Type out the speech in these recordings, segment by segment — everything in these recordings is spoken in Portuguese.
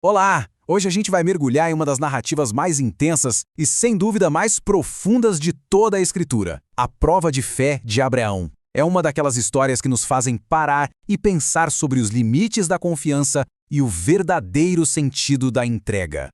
Olá! Hoje a gente vai mergulhar em uma das narrativas mais intensas e, sem dúvida, mais profundas de toda a Escritura, a prova de fé de Abraão. É uma daquelas histórias que nos fazem parar e pensar sobre os limites da confiança e o verdadeiro sentido da entrega.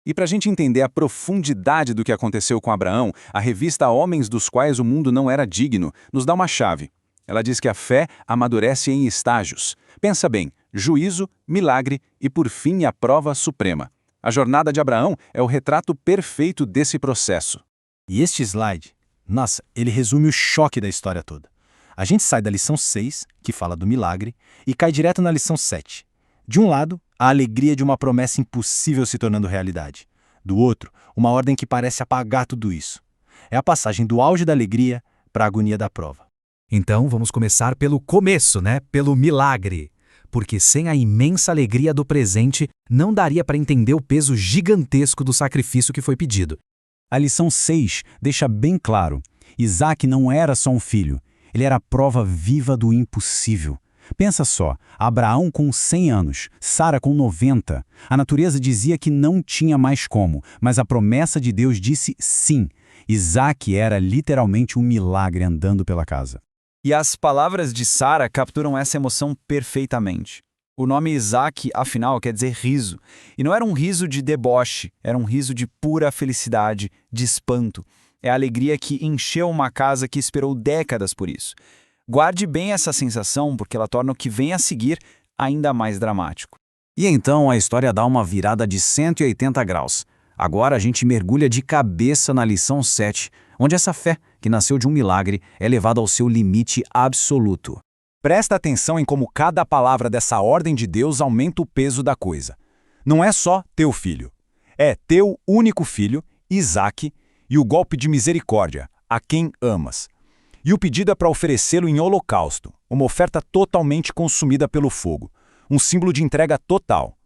E para a gente entender a profundidade do que aconteceu com Abraão, a revista Homens dos Quais o Mundo Não Era Digno nos dá uma chave. Ela diz que a fé amadurece em estágios. Pensa bem, juízo, milagre e, por fim, a prova suprema. A jornada de Abraão é o retrato perfeito desse processo. E este slide, nossa, ele resume o choque da história toda. A gente sai da lição 6, que fala do milagre, e cai direto na lição 7. De um lado, a alegria de uma promessa impossível se tornando realidade. Do outro, uma ordem que parece apagar tudo isso. É a passagem do auge da alegria para a agonia da prova. Então vamos começar pelo começo, Pelo milagre. Porque sem a imensa alegria do presente, não daria para entender o peso gigantesco do sacrifício que foi pedido. A lição 6 deixa bem claro, Isaac não era só um filho, ele era a prova viva do impossível. Pensa só, Abraão com 100 anos, Sara com 90. A natureza dizia que não tinha mais como, mas a promessa de Deus disse sim. Isaac era literalmente um milagre andando pela casa. E as palavras de Sara capturam essa emoção perfeitamente. O nome Isaac, afinal, quer dizer riso. E não era um riso de deboche, era um riso de pura felicidade, de espanto. É a alegria que encheu uma casa que esperou décadas por isso. Guarde bem essa sensação, porque ela torna o que vem a seguir ainda mais dramático. E então a história dá uma virada de 180 graus. Agora a gente mergulha de cabeça na lição 7, onde essa fé, que nasceu de um milagre, é levada ao seu limite absoluto. Presta atenção em como cada palavra dessa ordem de Deus aumenta o peso da coisa. Não é só teu filho. É teu único filho, Isaac, e o golpe de misericórdia, a quem amas. E o pedido é para oferecê-lo em holocausto, uma oferta totalmente consumida pelo fogo, um símbolo de entrega total.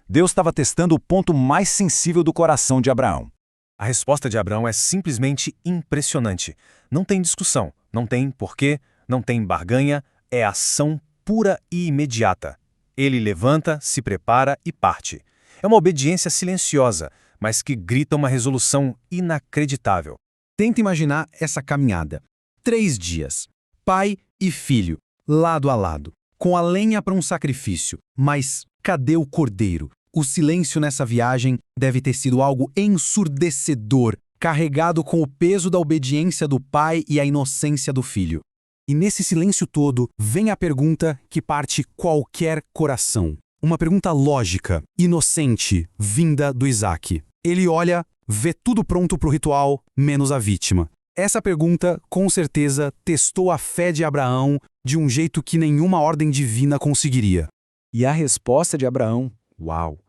Deus estava testando o ponto mais sensível do coração de Abraão. A resposta de Abraão é simplesmente impressionante. Não tem discussão, não tem porquê, não tem barganha, é ação pura e imediata. Ele levanta, se prepara e parte. É uma obediência silenciosa, mas que grita uma resolução inacreditável. Tenta imaginar essa caminhada. 3 dias, pai e filho, lado a lado, com a lenha para um sacrifício. Mas cadê o cordeiro? O silêncio nessa viagem deve ter sido algo ensurdecedor, carregado com o peso da obediência do pai e a inocência do filho. E nesse silêncio todo, vem a pergunta que parte qualquer coração. Uma pergunta lógica, inocente, vinda do Isaac. Ele olha, vê tudo pronto para o ritual, menos a vítima. Essa pergunta, com certeza, testou a fé de Abraão de um jeito que nenhuma ordem divina conseguiria. E a resposta de Abraão, uau,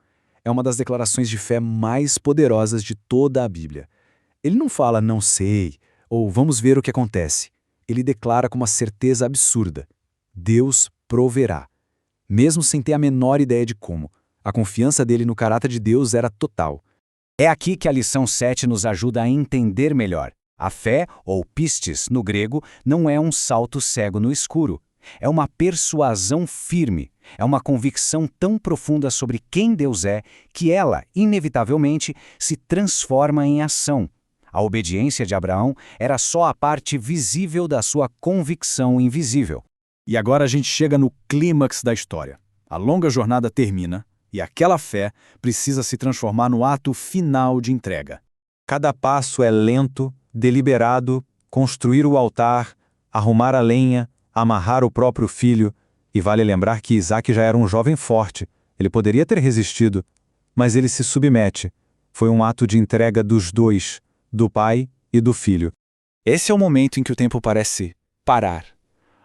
é uma das declarações de fé mais poderosas de toda a Bíblia. Ele não fala não sei, ou vamos ver o que acontece. Ele declara com uma certeza absurda: Deus proverá. Mesmo sem ter a menor ideia de como, a confiança dele no caráter de Deus era total. É aqui que a lição 7 nos ajuda a entender melhor. A fé, ou pistis no grego, não é um salto cego no escuro. É uma persuasão firme, é uma convicção tão profunda sobre quem Deus é que ela, inevitavelmente, se transforma em ação. A obediência de Abraão era só a parte visível da sua convicção invisível. E agora a gente chega no clímax da história. A longa jornada termina e aquela fé precisa se transformar no ato final de entrega. Cada passo é lento, deliberado, construir o altar, arrumar a lenha, amarrar o próprio filho, e vale lembrar que Isaac já era um jovem forte. Ele poderia ter resistido, mas ele se submete. Foi um ato de entrega dos dois, do pai e do filho. Esse é o momento em que o tempo parece parar.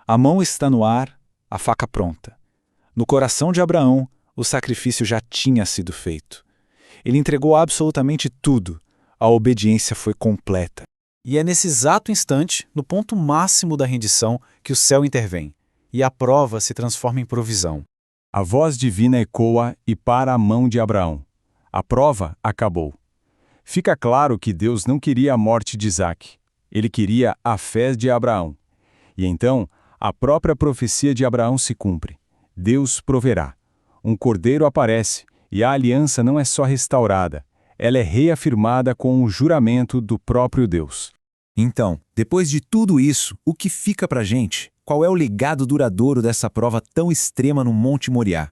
A mão está no ar, a faca pronta. No coração de Abraão, o sacrifício já tinha sido feito. Ele entregou absolutamente tudo. A obediência foi completa. E é nesse exato instante, no ponto máximo da rendição, que o céu intervém, e a prova se transforma em provisão. A voz divina ecoa e para a mão de Abraão. A prova acabou. Fica claro que Deus não queria a morte de Isaac. Ele queria a fé de Abraão. E então, a própria profecia de Abraão se cumpre. Deus proverá. Um cordeiro aparece E a aliança não é só restaurada, ela é reafirmada com o juramento do próprio Deus. Então, depois de tudo isso, o que fica pra gente? Qual é o legado duradouro dessa prova tão extrema no Monte Moriá?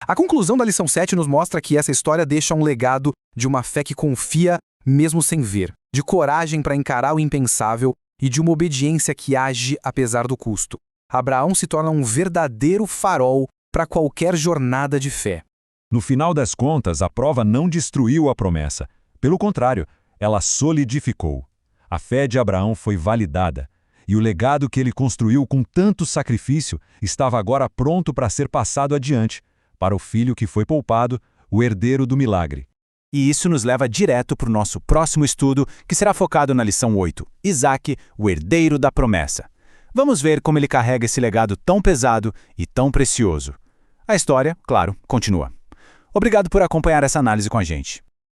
A conclusão da lição 7 nos mostra que essa história deixa um legado de uma fé que confia mesmo sem ver, de coragem para encarar o impensável e de uma obediência que age apesar do custo. Abraão se torna um verdadeiro farol para qualquer jornada de fé. No final das contas, a prova não destruiu a promessa. Pelo contrário, ela solidificou. A fé de Abraão foi validada, e o legado que ele construiu com tanto sacrifício estava agora pronto para ser passado adiante, para o filho que foi poupado, o herdeiro do milagre. E isso nos leva direto para o nosso próximo estudo, que será focado na lição 8, Isaque, o herdeiro da promessa. Vamos ver como ele carrega esse legado tão pesado e tão precioso. A história, claro, continua. Obrigado por acompanhar essa análise com a gente.